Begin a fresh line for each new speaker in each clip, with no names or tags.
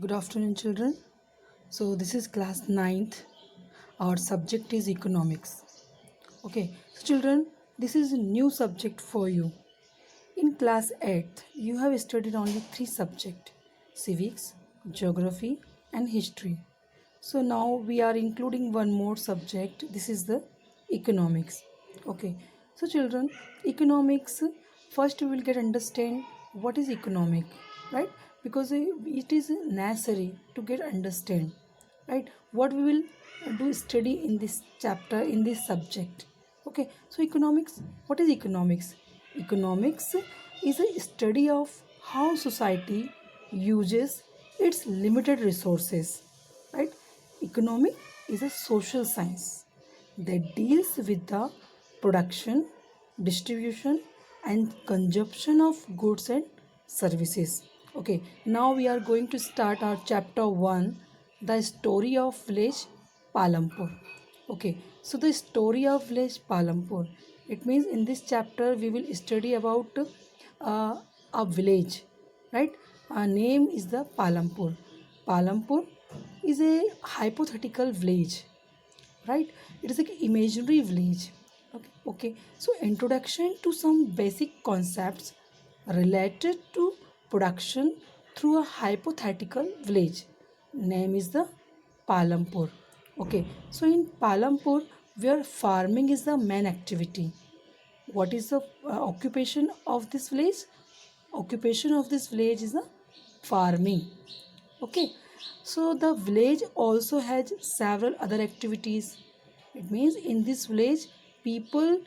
Good afternoon, children. So, this is class ninth. Our subject is economics. Okay, so, children, this is a new subject for you. In class 8th, you have studied only three subjects: civics, geography, and history. So, now we are including one more subject. This is the economics. Okay, so, children, economics, first we will get understand what is economic, right? Because it is necessary to get understand, right? What we will do study in this chapter, in this subject. Okay, so economics, what is economics? Economics is a study of how society uses its limited resources, right? Economic is a social science that deals with the production, distribution, and consumption of goods and services. Okay, now we are going to start our chapter 1, the story of village Palampur. Okay, so the story of village Palampur. It means in this chapter we will study about a village, right? Our name is the Palampur. Palampur is a hypothetical village, right? It is like imaginary village. Okay, so introduction to some basic concepts related to production through a hypothetical village. Name is the Palampur. Okay, so in Palampur, where farming is the main activity. What is the occupation of this village? Occupation of this village is the farming. Okay, so the village also has several other activities. It means in this village people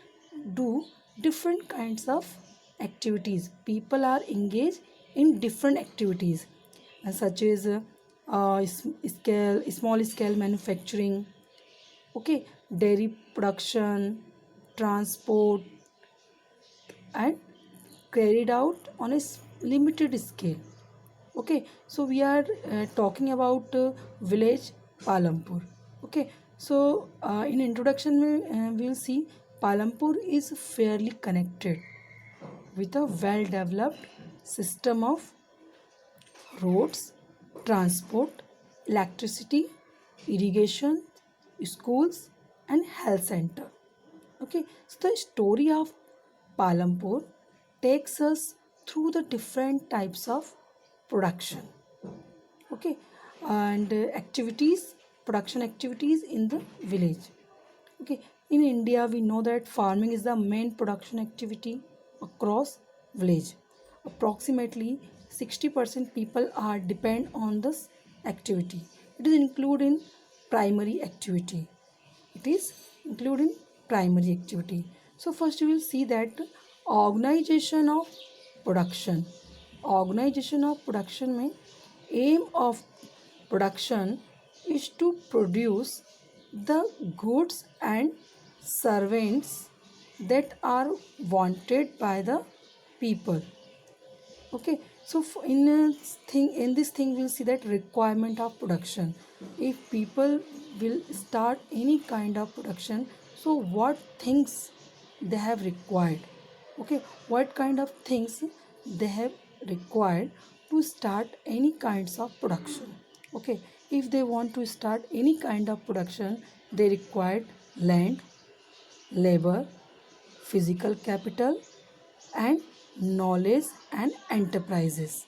do different kinds of activities. People are engaged in different activities, such as small scale manufacturing, okay, dairy production, transport, and carried out on a limited scale. Okay, so we are talking about village Palampur. Okay, so in introduction we will see Palampur is fairly connected with a well developed system of roads, transport, electricity, irrigation, schools, and health center. Okay, so the story of Palampur takes us through the different types of production, okay, and activities, production activities in the village. Okay, in India we know that farming is the main production activity across village. Approximately 60% people are depend on this activity. It is included in primary activity. It is included in primary activity. So first you will see that organization of production. Organization of production में aim of production is to produce the goods and servants that are wanted by the people. Okay, so in this thing we'll see that requirement of production. If people will start any kind of production, so what things they have required? Okay, what kind of things they have required to start any kinds of production? Okay, if they want to start any kind of production, they required land, labor, physical capital, and knowledge and enterprises.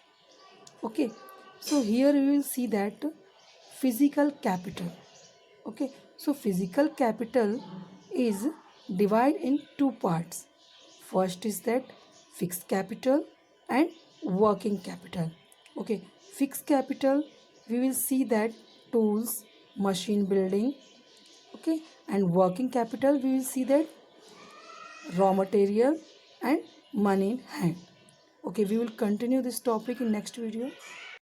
Okay, so here you will see that physical capital. Okay, so physical capital is divided in two parts. First is that fixed capital and working capital. Okay, fixed capital we will see that tools, machine building. Okay, and working capital we will see that raw material and money in hand. Okay, we will continue this topic in next video.